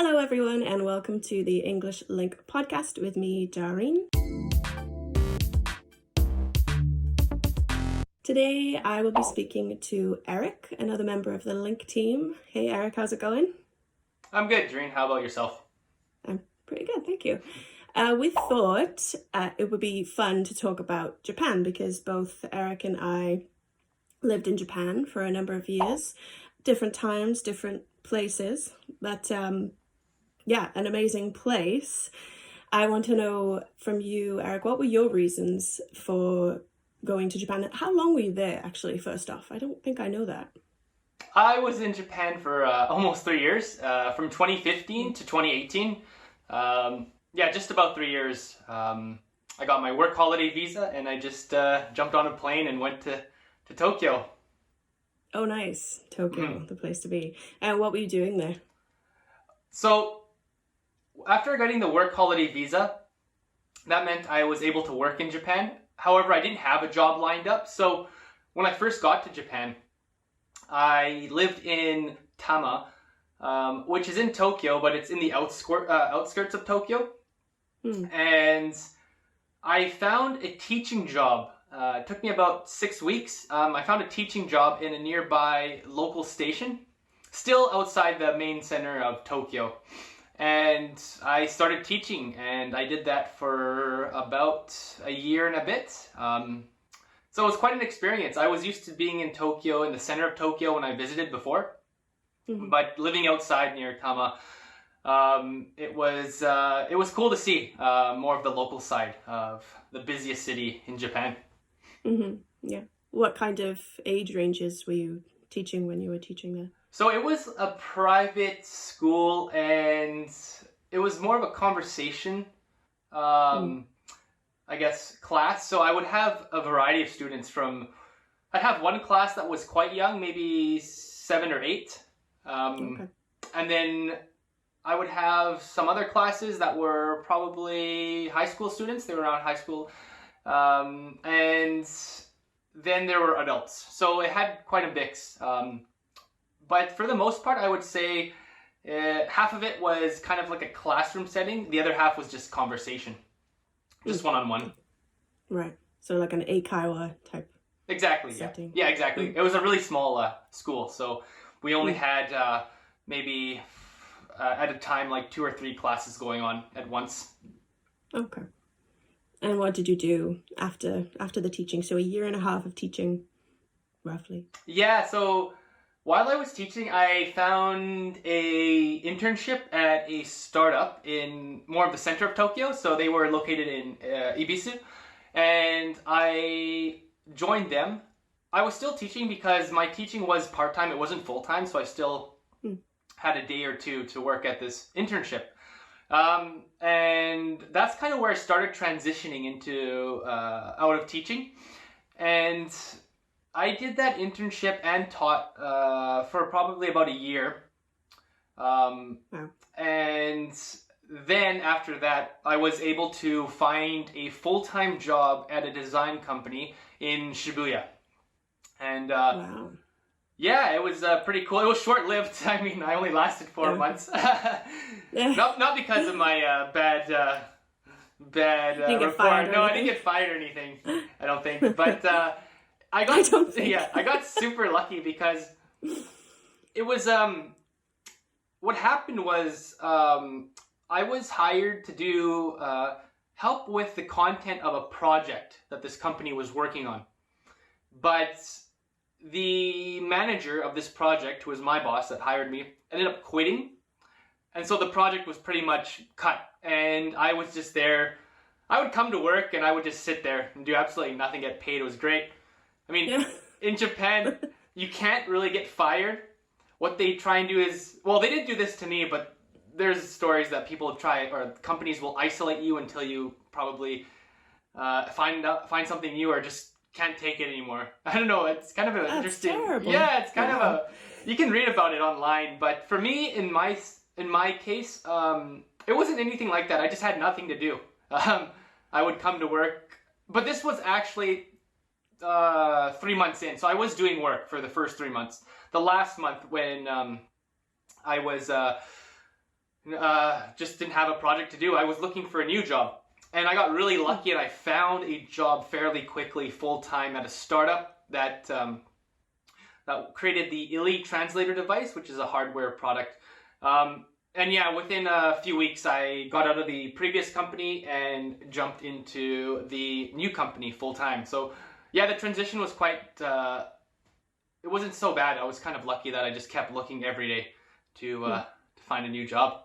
Hello everyone and welcome to the English LingQ Podcast with me, Jahrine. Today I will be speaking to Eric, another member of the LingQ team. Hey Eric, how's it going? I'm good, Jahrine. How about yourself? I'm pretty good, thank you. We thought it would be fun to talk about Japan because both Eric and I lived in Japan for a number of years, different times, different places, but an amazing place. I want to know from you, Eric, what were your reasons for going to Japan? How long were you there, actually, first off? I don't think I know that. I was in Japan for almost 3 years, from 2015 to 2018. Just about 3 years. I got my work holiday visa and I just jumped on a plane and went to Tokyo. Oh, nice. Tokyo, the place to be. And what were you doing there? So, after getting the work holiday visa, that meant I was able to work in Japan. However, I didn't have a job lined up. So, when I first got to Japan, I lived in Tama, which is in Tokyo, but it's in the outskirts of Tokyo. And I found a teaching job. It took me about 6 weeks. I found a teaching job in a nearby local station, still outside the main center of Tokyo. And I started teaching, and I did that for about a year and a bit. So it was quite an experience. I was used to being in Tokyo, in the center of Tokyo when I visited before. But living outside near Tama, it was cool to see more of the local side of the busiest city in Japan. Yeah. What kind of age ranges were you teaching when you were teaching there? So it was a private school, and it was more of a conversation, class. So I would have a variety of students I'd have one class that was quite young, maybe 7 or 8. And then I would have some other classes that were probably high school students. They were around high school. And then there were adults. So it had quite a mix. But for the most part, I would say half of it was kind of like a classroom setting. The other half was just conversation. Just one-on-one. Right. So like an eikaiwa type setting. Yeah, exactly. It was a really small school. So we only had maybe at a time like 2 or 3 classes going on at once. Okay. And what did you do after the teaching? So a year and a half of teaching, roughly. Yeah, so while I was teaching, I found a internship at a startup in more of the center of Tokyo. So they were located in Ibisu. And I joined them. I was still teaching because my teaching was part-time. It wasn't full-time, so I still had a day or two to work at this internship. And that's kind of where I started transitioning into out of teaching. And I did that internship and taught for probably about a year. And then after that, I was able to find a full-time job at a design company in Shibuya. And yeah, it was pretty cool. It was short-lived. I mean, I only lasted 4 months. Not because of my bad report. No, I didn't get fired or anything. I don't think. But I got super lucky because it was what happened was I was hired to do help with the content of a project that this company was working on. But the manager of this project, who was my boss that hired me, ended up quitting. And so the project was pretty much cut. And I was just there. I would come to work and I would just sit there and do absolutely nothing, get paid. It was great. I mean, in Japan, you can't really get fired. What they try and do is, well, they didn't do this to me, but there's stories that people try, or companies will isolate you until you probably find something new or just can't take it anymore. I don't know. It's kind of an interesting. Terrible. Yeah, it's kind of you can read about it online, but for me, in my case, it wasn't anything like that. I just had nothing to do. I would come to work, but this was actually 3 months in, so I was doing work for the first 3 months. The last month when I was just didn't have a project to do. I was looking for a new job. And I got really lucky and I found a job fairly quickly, full-time at a startup that created the Elite Translator device, which is a hardware product. And yeah, within a few weeks, I got out of the previous company and jumped into the new company full-time. So yeah, the transition was quite, it wasn't so bad. I was kind of lucky that I just kept looking every day to find a new job.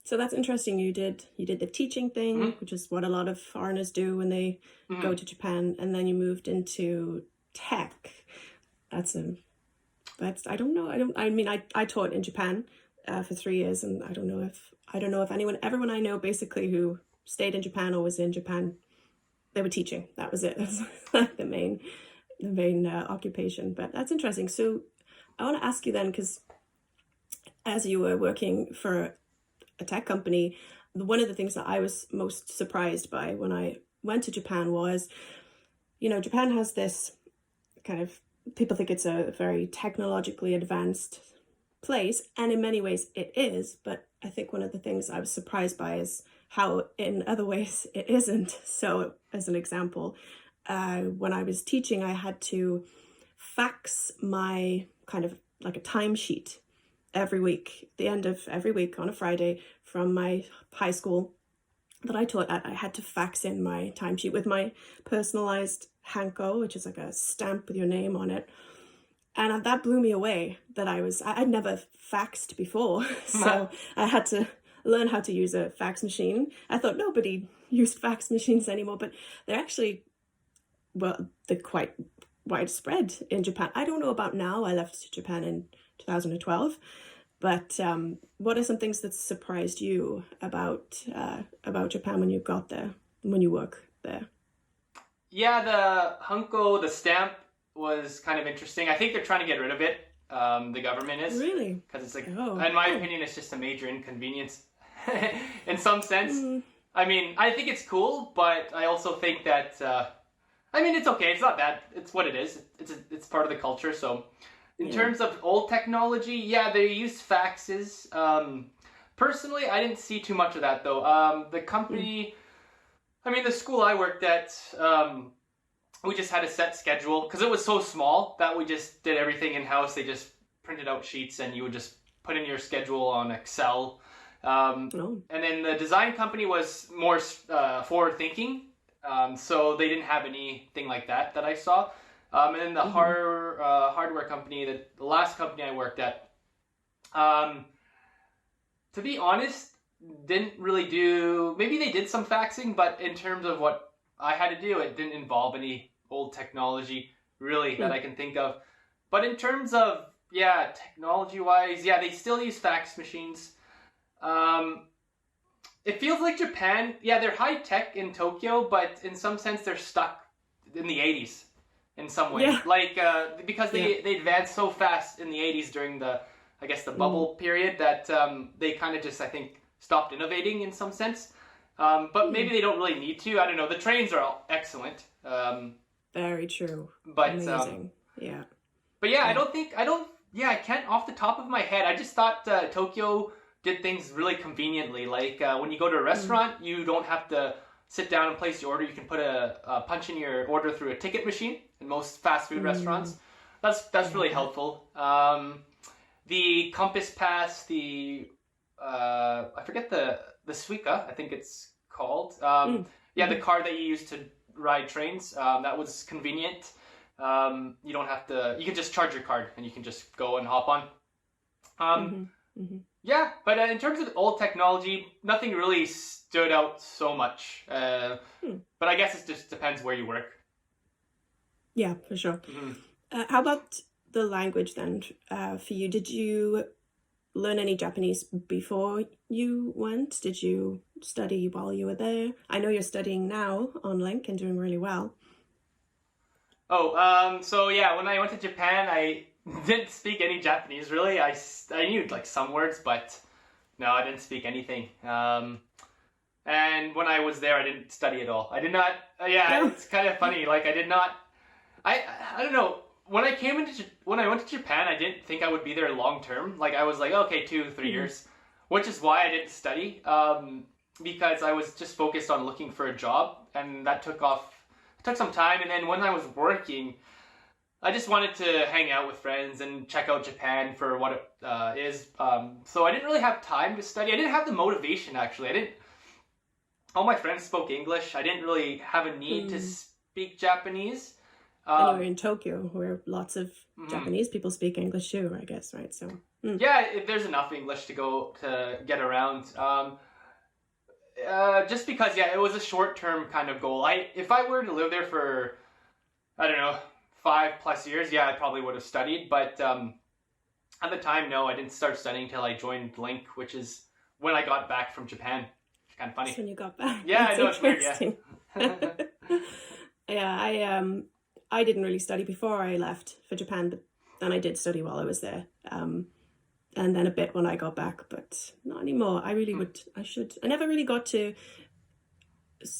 So that's interesting. You did the teaching thing, which is what a lot of foreigners do when they go to Japan, and then you moved into tech. I don't know. I taught in Japan for 3 years, and I don't know if everyone I know basically who stayed in Japan or was in Japan, they were teaching. That was it. That's like the main occupation. But that's interesting. So I want to ask you then, because as you were working for a tech company, one of the things that I was most surprised by when I went to Japan was, Japan has this kind of, people think it's a very technologically advanced place, and in many ways it is, but I think one of the things I was surprised by is how in other ways it isn't. So as an example, when I was teaching, I had to fax my kind of like a timesheet every week, the end of every week on a Friday from my high school that I taught at. I had to fax in my timesheet with my personalized hanko, which is like a stamp with your name on it. And that blew me away that I'd never faxed before. So I had to learn how to use a fax machine. I thought nobody used fax machines anymore, but they're actually, they're quite widespread in Japan. I don't know about now. I left Japan in 2012. But what are some things that surprised you about Japan when you got there, when you work there? Yeah, the hanko, the stamp, was kind of interesting. I think they're trying to get rid of it. The government is. Really? Because it's like, in my opinion, it's just a major inconvenience in some sense. I mean, I think it's cool, but I also think that, it's okay. It's not bad. It's what it is. It's part of the culture, so... In terms of old technology, yeah, they use faxes. Personally, I didn't see too much of that, though. The company, the school I worked at, we just had a set schedule because it was so small that we just did everything in-house. They just printed out sheets and you would just put in your schedule on Excel. And then the design company was more forward-thinking, so they didn't have anything like that I saw. And then the hardware company, the last company I worked at, to be honest, didn't really do, maybe they did some faxing, but in terms of what I had to do, it didn't involve any old technology, really, that I can think of. But in terms of, technology-wise, they still use fax machines. It feels like Japan, they're high-tech in Tokyo, but in some sense they're stuck in the 80s. In some way, because they advanced so fast in the 80s during the bubble period that they kind of just, I think, stopped innovating in some sense. But maybe they don't really need to. I don't know. The trains are all excellent. Very true. But amazing. But I can't off the top of my head. I just thought Tokyo did things really conveniently. Like when you go to a restaurant, you don't have to sit down and place your order. You can put a punch in your order through a ticket machine in most fast food restaurants. That's really helpful. The Compass Pass, the I forget the Suica, I think it's called. The card that you use to ride trains. That was convenient. You don't have to. You can just charge your card and you can just go and hop on. Yeah, but in terms of old technology, nothing really stood out so much. But I guess it just depends where you work. Yeah, for sure. How about the language then for you? Did you learn any Japanese before you went? Did you study while you were there? I know you're studying now on LingQ and doing really well. So yeah, when I went to Japan, I didn't speak any Japanese, really. I knew like some words, but no, I didn't speak anything. And when I was there, I didn't study at all. I did not, it's kind of funny. Like I did not, I don't know. When I went to Japan, I didn't think I would be there long term. Like I was like, okay, 2-3 years. which is why I didn't study, because I was just focused on looking for a job, and that took some time. And then when I was working, I just wanted to hang out with friends and check out Japan for what it is. So I didn't really have time to study. I didn't have the motivation, actually. All my friends spoke English. I didn't really have a need to speak Japanese. And you were in Tokyo, where lots of Japanese people speak English too, I guess, right? So yeah, there's enough English to get around. Just because, it was a short-term kind of goal. If I were to live there for, I don't know, 5+ years, I probably would have studied. But at the time, no, I didn't start studying until I joined LingQ, which is when I got back from Japan. It's kind of funny. That's when you got back. Yeah, I know, it's weird, yeah. I didn't really study before I left for Japan, but then I did study while I was there. And then a bit when I got back, but not anymore. I really I should. I never really got to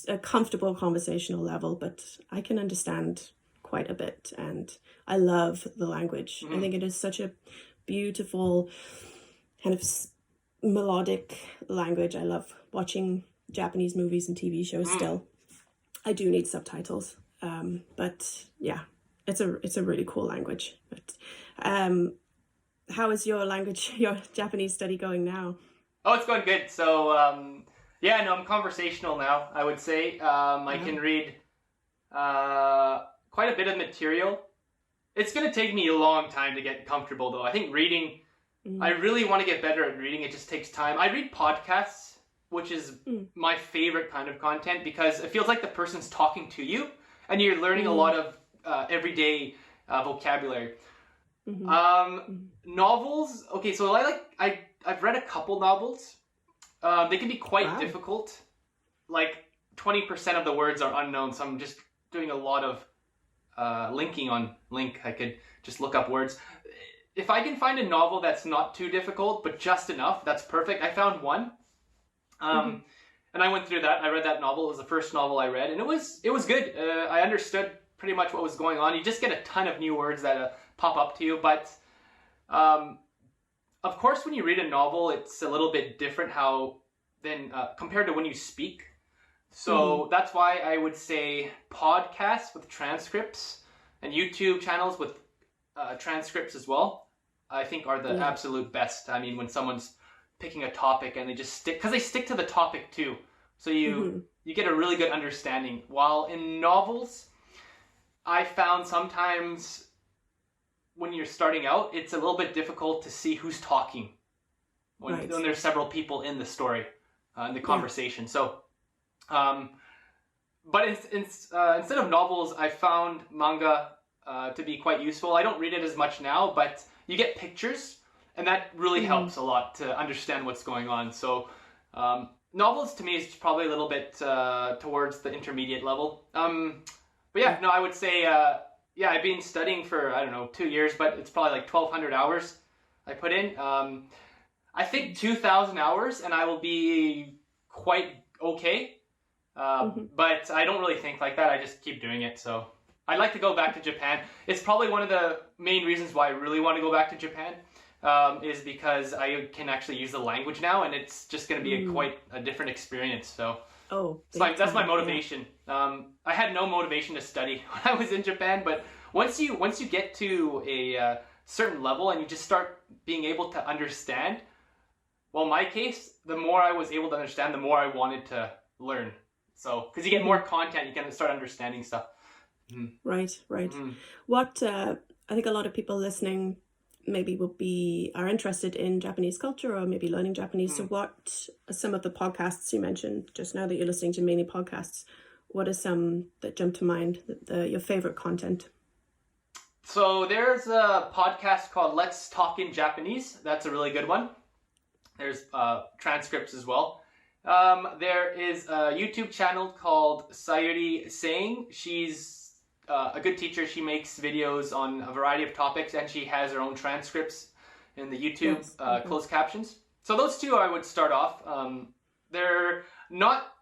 a comfortable conversational level, but I can understand quite a bit, and I love the language. I think it is such a beautiful kind of melodic language. I love watching Japanese movies and TV shows still. I do need subtitles, but yeah, it's a really cool language. But how is your Japanese study going now? Oh, it's going good. So I'm conversational now, I would say. I can read quite a bit of material. It's going to take me a long time to get comfortable, though. I think reading, I really want to get better at reading. It just takes time. I read podcasts, which is my favorite kind of content, because it feels like the person's talking to you and you're learning a lot of everyday vocabulary. Novels. Okay, so I've read a couple novels. They can be quite difficult. Like 20% of the words are unknown, so I'm just doing a lot of linking on LingQ. I could just look up words. If I can find a novel that's not too difficult, but just enough, that's perfect. I found one. And I went through that. I read that novel. It was the first novel I read, and it was good. I understood pretty much what was going on. You just get a ton of new words that pop up to you. But of course, when you read a novel, it's a little bit different compared to when you speak. So that's why I would say podcasts with transcripts and YouTube channels with transcripts as well, I think are the absolute best. I mean, when someone's picking a topic and they just stick to the topic too. So you get a really good understanding. While in novels, I found sometimes when you're starting out, it's a little bit difficult to see who's talking when there's several people in the story, in the conversation. So, but instead of novels, I found manga to be quite useful. I don't read it as much now, but you get pictures, and that really helps a lot to understand what's going on. So, novels to me is probably a little bit towards the intermediate level. But yeah, no, I would say, I've been studying for, 2 years, but it's probably like 1,200 hours I put in. I think 2,000 hours, and I will be quite okay. But I don't really think like that. I just keep doing it. So I'd like to go back to Japan. It's probably one of the main reasons why I really want to go back to Japan, is because I can actually use the language now, and it's just going to be quite a different experience. So that's my motivation. I had no motivation to study when I was in Japan, but once you get to a certain level and you just start being able to understand, well, in my case, the more I was able to understand, the more I wanted to learn. So, because you get more content, you can start understanding stuff. Right. What I think a lot of people listening maybe are interested in Japanese culture or maybe learning Japanese. So what are some of the podcasts you mentioned just now that you're listening to, mainly podcasts? What are some that jump to mind, your favorite content? So there's a podcast called Let's Talk in Japanese. That's a really good one. There's transcripts as well. There is a YouTube channel called Sayuri Saying. She's a good teacher. She makes videos on a variety of topics, and she has her own transcripts in the YouTube closed captions. So those two I would start off. They're not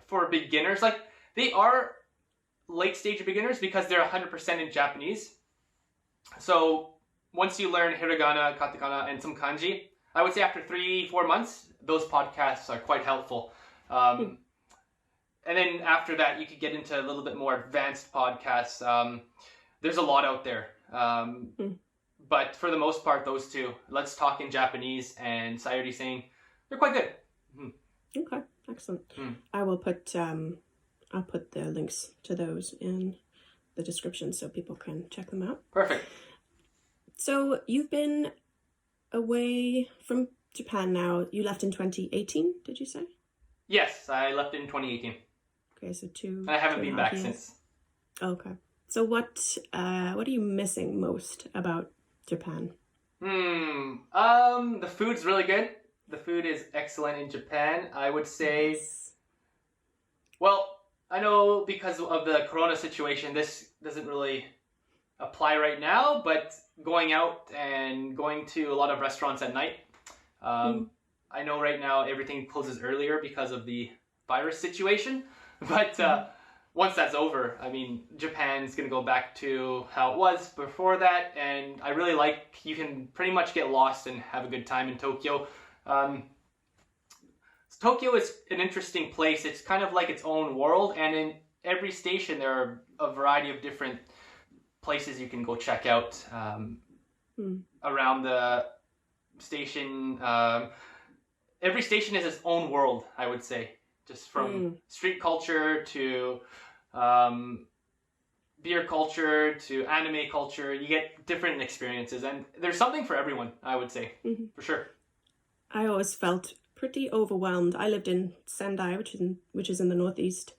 for beginners. Like, they are late stage beginners because they're 100% in Japanese. So once you learn hiragana, katakana, and some kanji, I would say after 3-4 months, those podcasts are quite helpful. And then after that, you could get into a little bit more advanced podcasts. There's a lot out there. But for the most part, those two, Let's Talk in Japanese and Sayuri Saying, they're quite good. Okay, excellent. I will put I'll put the links to those in the description so people can check them out. Perfect. So you've been away from Japan now. You left in 2018, did you say? Yes, I left in 2018. Okay, so I haven't been back since. Okay. So what are you missing most about Japan? The food's really good. The food is excellent in Japan. I would say, Yes. well, I know because of the corona situation, this doesn't really apply right now, but going out and going to a lot of restaurants at night, I know right now everything closes earlier because of the virus situation, but once that's over, I mean, Japan's going to go back to how it was before that, and I really like, you can pretty much get lost and have a good time in Tokyo. Tokyo is an interesting place. It's kind of like its own world, and in every station there are a variety of different places you can go check out around the station. Every station is its own world, I would say, just from street culture to beer culture to anime culture. You get different experiences, and there's something for everyone, I would say, for sure. I always felt pretty overwhelmed. I lived in Sendai, which is in the northeast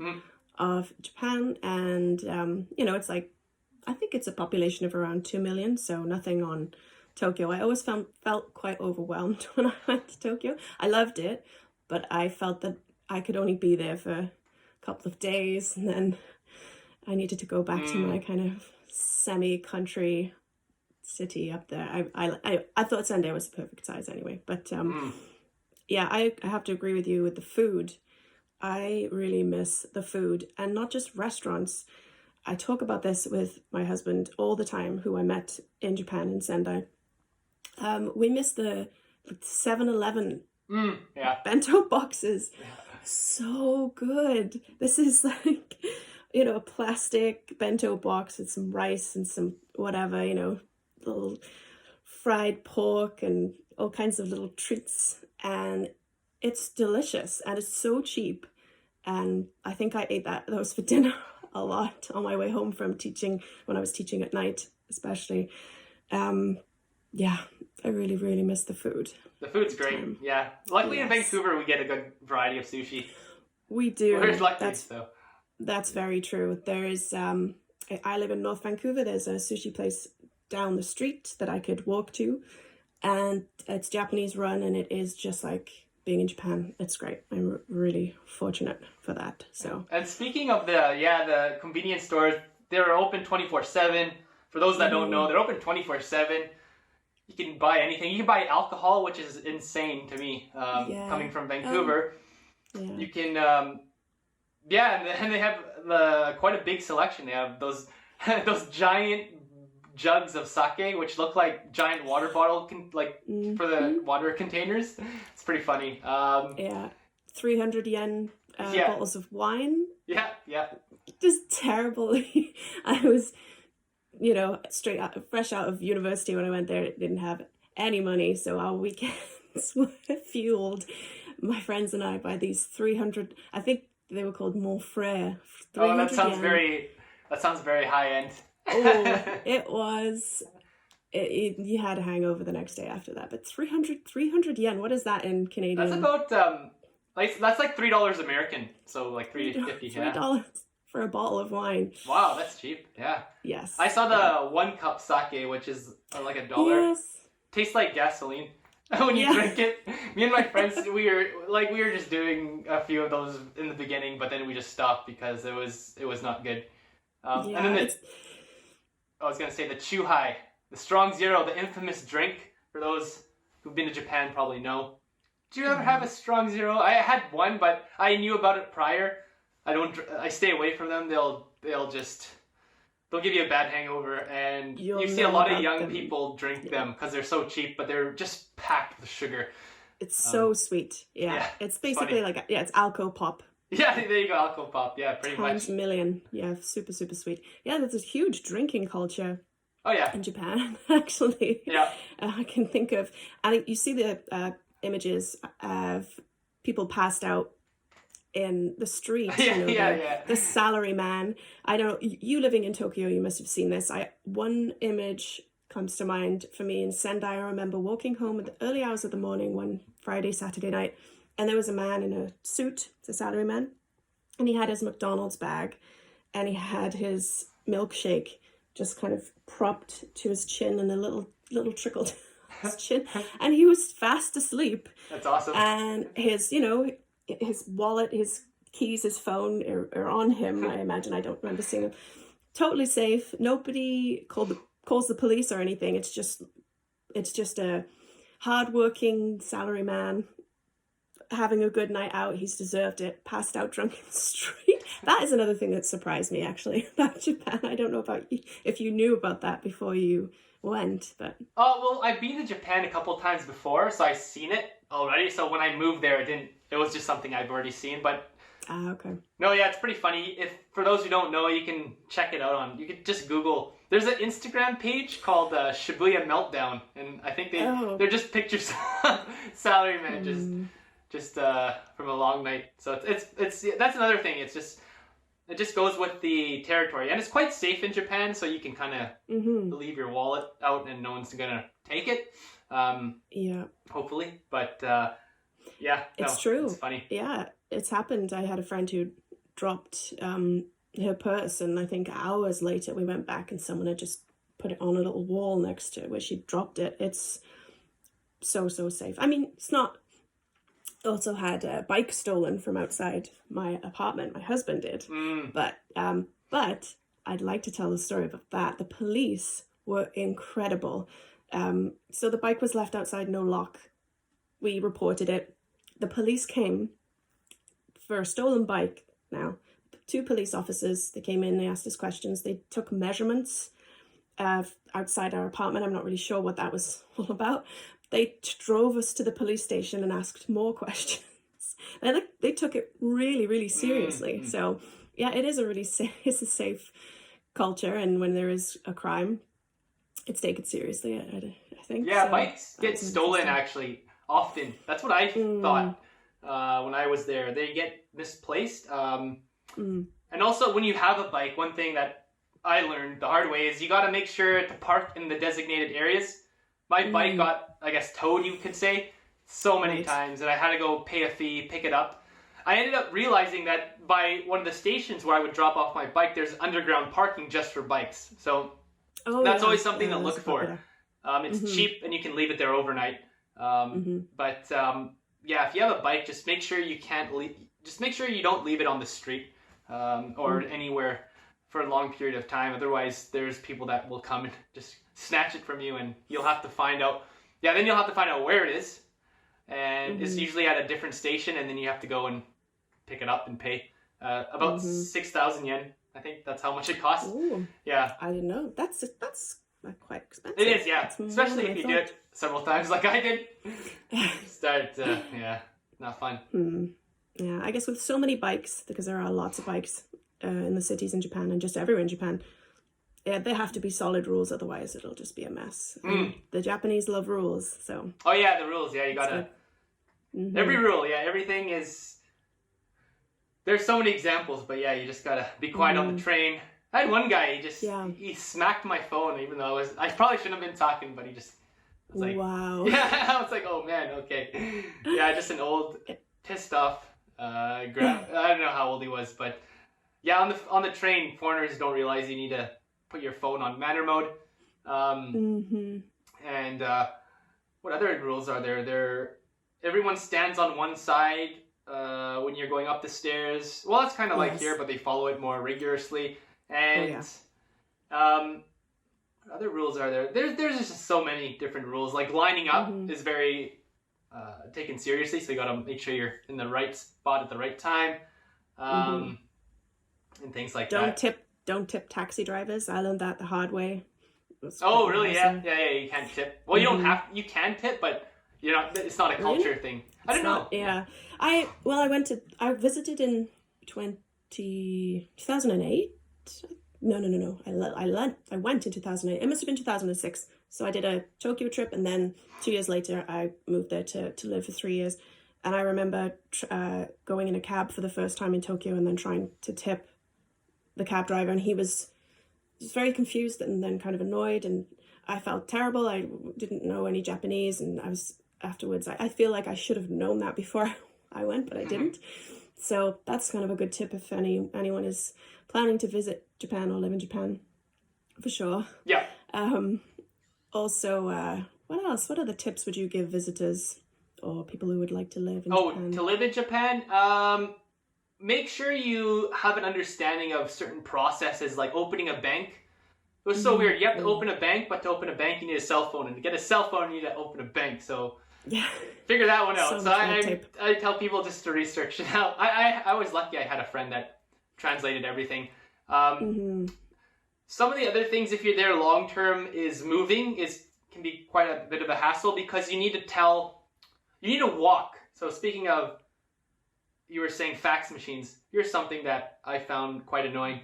of Japan, and it's like, I think it's a population of around 2 million, so nothing on Tokyo. I always felt quite overwhelmed when I went to Tokyo. I loved it, but I felt that I could only be there for a couple of days, and then I needed to go back to my kind of semi-country city up there. I thought Sendai was the perfect size anyway, but yeah, I have to agree with you with the food. I really miss the food, and not just restaurants. I talk about this with my husband all the time, who I met in Japan in Sendai. We miss the 7-Eleven bento boxes. So good. This is like, a plastic bento box with some rice and some whatever, little fried pork and all kinds of little treats. And it's delicious, and it's so cheap. And I think I ate those for dinner a lot on my way home from teaching, when I was teaching at night, especially. Yeah, I really, really miss the food. The food's great, yeah. Luckily in Vancouver, we get a good variety of sushi. We do. We're lucky, though. That's very true. There is, I live in North Vancouver. There's a sushi place down the street that I could walk to, and it's Japanese run, and it is just like being in Japan. It's great. I'm really fortunate for that. So. And speaking of the convenience stores, they're open 24/7. For those that don't know, they're open 24/7. You can buy anything. You can buy alcohol, which is insane to me, coming from Vancouver. You can, and they have quite a big selection. They have those giant jugs of sake, which look like giant water bottle, for the water containers. It's pretty funny. 300 yen bottles of wine. Yeah. Just terrible. I was, fresh out of university when I went there. Didn't have any money, so our weekends were fueled, my friends and I, by these 300. I think they were called Mon Frere. Oh, that sounds very high end. Oh, it was. You had a hangover the next day after that. But 300 yen. What is that in Canadian? That's about that's like $3 American. So like $3.50. $3 for a bottle of wine. Wow, that's cheap. Yeah. Yes. I saw the 1 cup sake, which is like $1. Yes. Tastes like gasoline when you drink it. Me and my friends, we were just doing a few of those in the beginning, but then we just stopped because it was not good. And then I was gonna say the Chuhai, the Strong Zero, the infamous drink. For those who've been to Japan, probably know. Do you ever have a Strong Zero? I had one, but I knew about it prior. I stay away from them. They'll just they'll give you a bad hangover, and You'll you see a know lot of about young them. people drink them because they're so cheap, but they're just packed with sugar. It's so sweet. Yeah. yeah, It's basically funny. like, it's alcohol pop. Yeah, there you go, alcohol pop. Yeah, pretty Times much. a million. Yeah, super, super sweet. Yeah, there's a huge drinking culture Oh yeah, in Japan, actually. yeah, I can think of, and you see the images of people passed out in the street, yeah. the salary man. I don't, you living in Tokyo, you must have seen this. One image comes to mind for me in Sendai. I remember walking home at the early hours of the morning one Friday, Saturday night, and there was a man in a suit, it's a salary man, and he had his McDonald's bag, and he had his milkshake just kind of propped to his chin, and a little trickle down his chin, and he was fast asleep. That's awesome. And his wallet, his keys, his phone are on him. I imagine. I don't remember seeing him. Totally safe. Nobody calls the police or anything. It's just a hardworking salary man having a good night out. He's deserved it. Passed out drunk in the street. That is another thing that surprised me, actually, about Japan. I don't know about you, if you knew about that before you went, but... Oh, well, I've been to Japan a couple times before, so I've seen it already. So when I moved there, it was just something I've already seen, but... okay. No, yeah, it's pretty funny. For those who don't know, you can check it out you could just Google. There's an Instagram page called Shibuya Meltdown, and I think they're just pictures of salary men just from a long night. So it's that's another thing. It just goes with the territory, and it's quite safe in Japan, so you can kind of leave your wallet out, and no one's gonna take it. Yeah. Hopefully, but yeah, it's true. It's funny. Yeah, it's happened. I had a friend who dropped her purse, and I think hours later we went back, and someone had just put it on a little wall next to where she dropped it. It's so safe. I mean, it's not. Also had a bike stolen from outside my apartment. My husband did, but I'd like to tell the story about that. The police were incredible. So the bike was left outside, no lock. We reported it. The police came for a stolen bike. Now, 2 police officers. They came in. They asked us questions. They took measurements outside our apartment. I'm not really sure what that was all about. They drove us to the police station and asked more questions. They took it really, really seriously. So, yeah, it is it's a safe culture. And when there is a crime, it's taken seriously, I think. Yeah, so bikes get stolen actually often. That's what I thought when I was there. They get misplaced. And also, when you have a bike, one thing that I learned the hard way is you got to make sure to park in the designated areas. My bike got, I guess, towed, you could say, so many times, and I had to go pay a fee, pick it up. I ended up realizing that by one of the stations where I would drop off my bike, there's underground parking just for bikes. So that's always something to look for. It's cheap, and you can leave it there overnight. But yeah, if you have a bike, just make sure you don't leave it on the street or anywhere for a long period of time. Otherwise, there's people that will come and just snatch it from you, and you'll have to find out. Yeah, then you'll have to find out where it is, and it's usually at a different station, and then you have to go and pick it up and pay about 6,000 yen. I think that's how much it costs. Ooh, yeah, I didn't know. That's quite expensive. it is. Yeah, especially if you do it several times, like I did. Not fun. Yeah, I guess with so many bikes, because there are lots of bikes in the cities in Japan and just everywhere in Japan. Yeah, there have to be solid rules, otherwise it'll just be a mess. The Japanese love rules, so... Oh yeah, the rules, yeah, you gotta... Every rule, yeah, everything is... There's so many examples, but yeah, you just gotta be quiet on the train. I had one guy, he smacked my phone, even though I probably shouldn't have been talking, but he just... was like, wow. Yeah, I was like, oh man, okay. Yeah, just an old, pissed off I don't know how old he was, but... Yeah, on the train, foreigners don't realize you need to put your phone on manner mode. And what other rules are there? Everyone stands on one side when you're going up the stairs. Well, it's kind of like here, but they follow it more rigorously. And what other rules are there? There's just so many different rules. Like lining up is very taken seriously, so you got to make sure you're in the right spot at the right time. And things like that. don't tip taxi drivers. I learned that the hard way. Oh, really? Yeah. You can't tip. Well, you don't have. You can tip, but it's not a culture thing. I don't know. Yeah. I visited in 2008. No. I went in 2008. It must have been 2006. So I did a Tokyo trip, and then 2 years later, I moved there to live for 3 years. And I remember going in a cab for the first time in Tokyo, and then trying to tip the cab driver, and he was just very confused and then kind of annoyed, and I felt terrible. I didn't know any Japanese, and I was afterwards. I feel like I should have known that before I went, but I didn't. So that's kind of a good tip if anyone is planning to visit Japan or live in Japan, for sure. Yeah. Also, what else? What other tips would you give visitors or people who would like to live in Japan? To live in Japan, make sure you have an understanding of certain processes, like opening a bank. It was so weird. You have to open a bank, but to open a bank, you need a cell phone. And to get a cell phone, you need to open a bank. So figure that one out. So I tell people just to research it out. I was lucky I had a friend that translated everything. Some of the other things, if you're there long term, is moving can be quite a bit of a hassle, because you need to walk. So speaking of, you were saying fax machines. Here's something that I found quite annoying.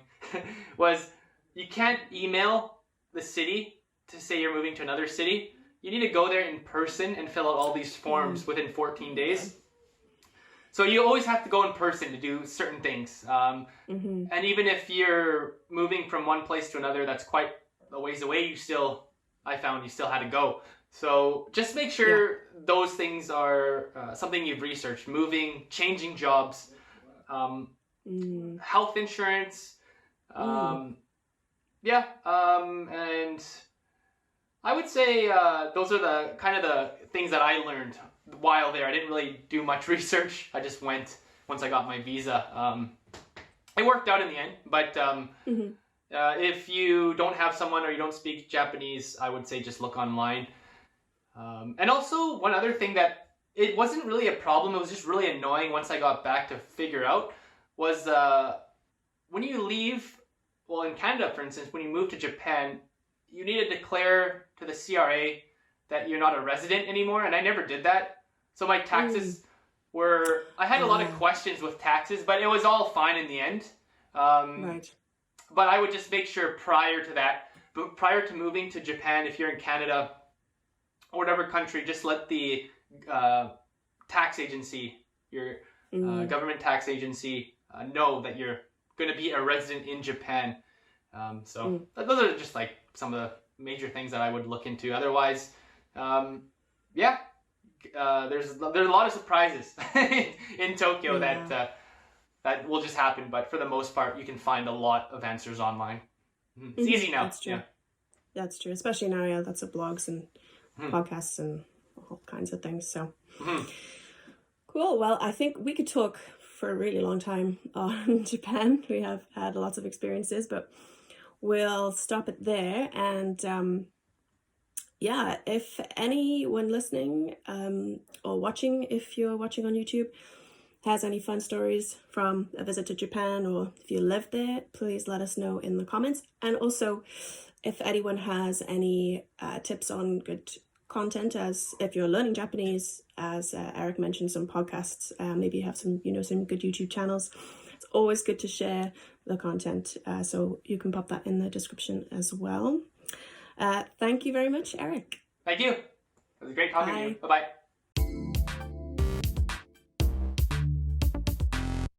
Was you can't email the city to say you're moving to another city. You need to go there in person and fill out all these forms within 14 days. So you always have to go in person to do certain things. And even if you're moving from one place to another that's quite a ways away, I found you still had to go. So just make sure those things are something you've researched. Moving, changing jobs, health insurance. And I would say those are the kind of the things that I learned while there. I didn't really do much research. I just went once I got my visa. It worked out in the end, but if you don't have someone or you don't speak Japanese, I would say just look online. And also, one other thing that it wasn't really a problem, it was just really annoying once I got back to figure out, was when you leave, well, in Canada, for instance, when you move to Japan, you need to declare to the CRA that you're not a resident anymore, and I never did that. So my taxes I had a lot of questions with taxes, but it was all fine in the end. But I would just make sure prior to moving to Japan, if you're in Canada, or whatever country, just let the tax agency, your government tax agency, know that you're going to be a resident in Japan. Those are just like some of the major things that I would look into. Otherwise, there's a lot of surprises in Tokyo that will just happen. But for the most part, you can find a lot of answers online. It's easy now. That's true. That's true, especially now. Lots of blogs and podcasts and all kinds of things. So cool. Well, I think we could talk for a really long time on Japan. We have had lots of experiences, but we'll stop it there. And if anyone listening or watching, if you're watching on YouTube, has any fun stories from a visit to Japan, or if you live there, please let us know in the comments. And also, if anyone has any tips on good content, as if you're learning Japanese, as Eric mentioned, some podcasts, maybe you have some good YouTube channels. It's always good to share the content, so you can pop that in the description as well. Thank you very much, Eric. Thank you. It was great talking to you. Bye-bye.